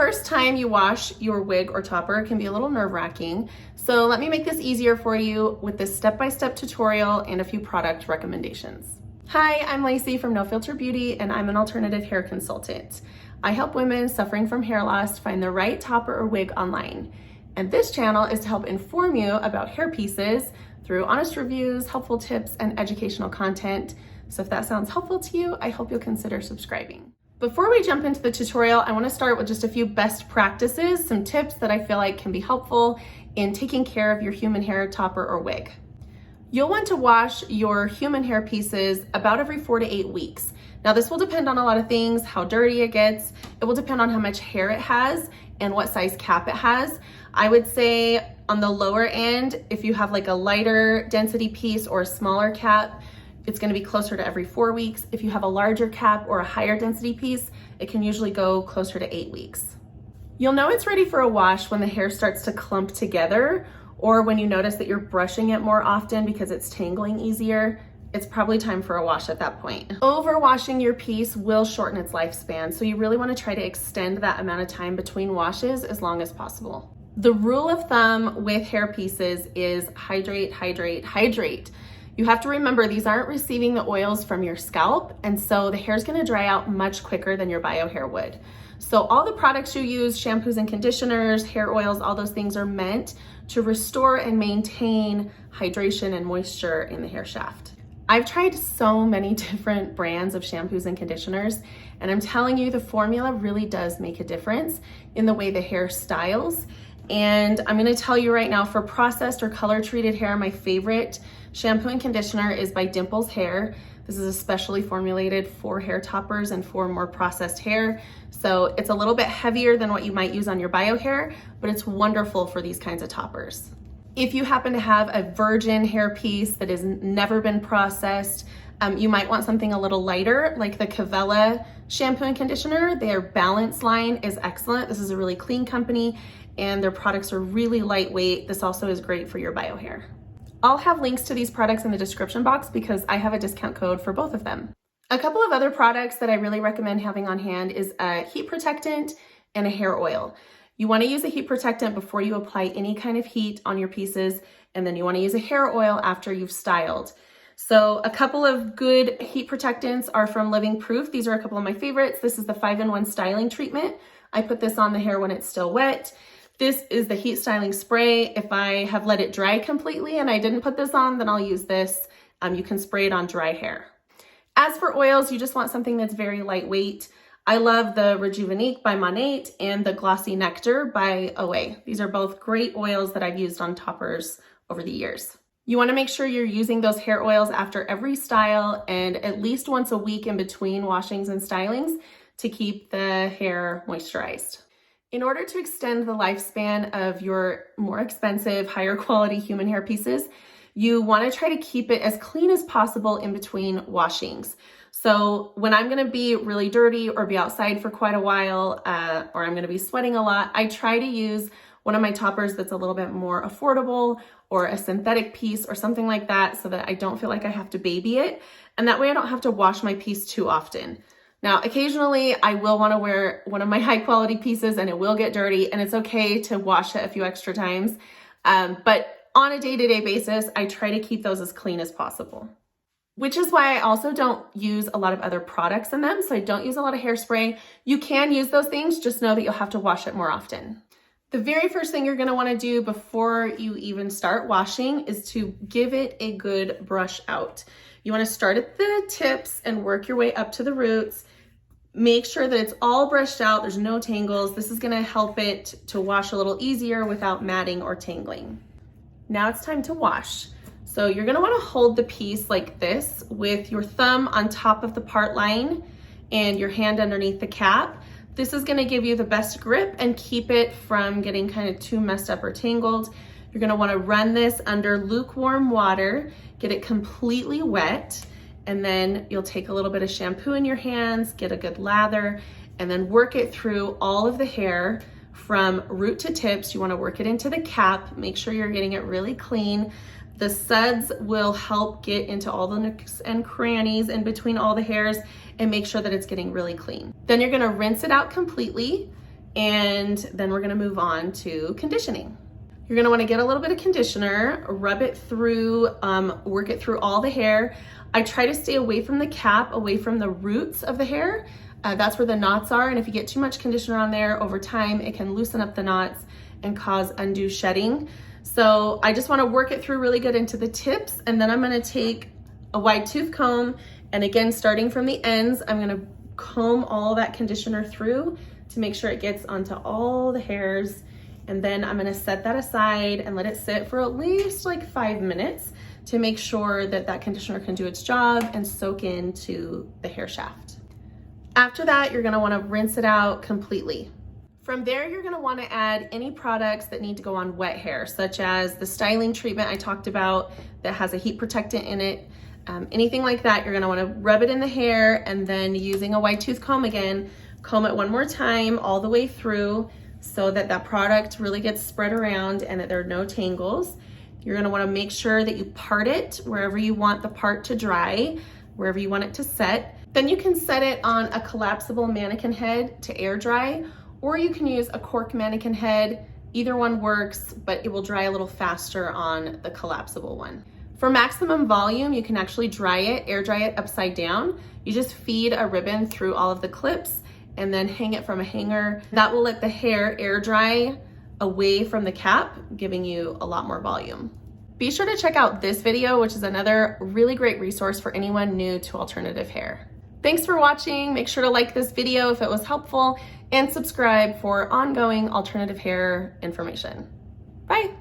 first time you wash your wig or topper can be a little nerve-wracking. So let me make this easier for you with this step-by-step tutorial and a few product recommendations. Hi, I'm Lacie from No Filter Beauty, and I'm an alternative hair consultant. I help women suffering from hair loss find the right topper or wig online. And this channel is to help inform you about hair pieces through honest reviews, helpful tips, and educational content. So if that sounds helpful to you, I hope you'll consider subscribing. Before we jump into the tutorial, I want to start with just a few best practices, some tips that I feel like can be helpful in taking care of your human hair topper or wig. You'll want to wash your human hair pieces about every 4 to 8 weeks. Now this will depend on a lot of things, how dirty it gets. It will depend on how much hair it has and what size cap it has. I would say on the lower end, if you have like a lighter density piece or a smaller cap, it's gonna be closer to every 4 weeks. If you have a larger cap or a higher density piece, it can usually go closer to 8 weeks. You'll know it's ready for a wash when the hair starts to clump together, or when you notice that you're brushing it more often because it's tangling easier. It's probably time for a wash at that point. Overwashing your piece will shorten its lifespan, so you really want to try to extend that amount of time between washes as long as possible. The rule of thumb with hair pieces is hydrate, hydrate, hydrate. You have to remember these aren't receiving the oils from your scalp, and so the hair is going to dry out much quicker than your bio hair would. So all the products you use, shampoos and conditioners, hair oils, all those things are meant to restore and maintain hydration and moisture in the hair shaft. I've tried so many different brands of shampoos and conditioners, and I'm telling you, the formula really does make a difference in the way the hair styles. And I'm gonna tell you right now, for processed or color treated hair, my favorite shampoo and conditioner is by Dimples Hair. This is especially formulated for hair toppers and for more processed hair. So it's a little bit heavier than what you might use on your bio hair, but it's wonderful for these kinds of toppers. If you happen to have a virgin hair piece that has never been processed, you might want something a little lighter, like the Kavella shampoo and conditioner. Their Balance line is excellent. This is a really clean company, and their products are really lightweight. This also is great for your bio hair. I'll have links to these products in the description box because I have a discount code for both of them. A couple of other products that I really recommend having on hand is a heat protectant and a hair oil. You want to use a heat protectant before you apply any kind of heat on your pieces, and then you want to use a hair oil after you've styled. So a couple of good heat protectants are from Living Proof. These are a couple of my favorites. This is the 5-in-1 styling treatment. I put this on the hair when it's still wet. This is the heat styling spray. If I have let it dry completely and I didn't put this on, then I'll use this. You can spray it on dry hair. As for oils, you just want something that's very lightweight. I love the Rejuvenique by Monat and the Glossy Nectar by Oway. These are both great oils that I've used on toppers over the years. You want to make sure you're using those hair oils after every style and at least once a week in between washings and stylings to keep the hair moisturized. In order to extend the lifespan of your more expensive, higher quality human hair pieces, you want to try to keep it as clean as possible in between washings. So when I'm going to be really dirty or be outside for quite a while, or I'm going to be sweating a lot, I try to use one of my toppers that's a little bit more affordable, or a synthetic piece or something like that, so that I don't feel like I have to baby it. And that way I don't have to wash my piece too often. Now, occasionally I will want to wear one of my high quality pieces and it will get dirty, and it's okay to wash it a few extra times. But on a day-to-day basis, I try to keep those as clean as possible. Which is why I also don't use a lot of other products in them. So I don't use a lot of hairspray. You can use those things, just know that you'll have to wash it more often. The very first thing you're going to want to do before you even start washing is to give it a good brush out. You want to start at the tips and work your way up to the roots. Make sure that it's all brushed out, there's no tangles. This is going to help it to wash a little easier without matting or tangling. Now it's time to wash. So you're going to want to hold the piece like this with your thumb on top of the part line and your hand underneath the cap. This is going to give you the best grip and keep it from getting kind of too messed up or tangled. You're going to want to run this under lukewarm water, get it completely wet, and then you'll take a little bit of shampoo in your hands, get a good lather, and then work it through all of the hair from root to tips. You want to work it into the cap, make sure you're getting it really clean. The suds will help get into all the nooks and crannies in between all the hairs and make sure that it's getting really clean. Then you're going to rinse it out completely, And then we're gonna move on to conditioning. You're gonna wanna get a little bit of conditioner, rub it through, work it through all the hair. I try to stay away from the cap, away from the roots of the hair. That's where the knots are, and if you get too much conditioner on there, over time it can loosen up the knots and cause undue shedding. So I just wanna work it through really good into the tips, and then I'm gonna take a wide tooth comb, and again, starting from the ends, I'm gonna comb all that conditioner through to make sure it gets onto all the hairs. And then I'm gonna set that aside and let it sit for at least like 5 minutes to make sure that that conditioner can do its job and soak into the hair shaft. After that, you're gonna wanna rinse it out completely. From there, you're gonna wanna add any products that need to go on wet hair, such as the styling treatment I talked about that has a heat protectant in it. Anything like that, you're gonna wanna rub it in the hair, and then using a wide tooth comb again, comb it one more time all the way through so that that product really gets spread around and that there are no tangles. You're gonna wanna make sure that you part it wherever you want the part to dry, wherever you want it to set. Then you can set it on a collapsible mannequin head to air dry, or you can use a cork mannequin head. Either one works, but it will dry a little faster on the collapsible one. For maximum volume, you can actually dry it, air dry it upside down. You just feed a ribbon through all of the clips and then hang it from a hanger. That will let the hair air dry away from the cap, giving you a lot more volume. Be sure to check out this video, which is another really great resource for anyone new to alternative hair. Thanks for watching. Make sure to like this video if it was helpful and subscribe for ongoing alternative hair information. Bye.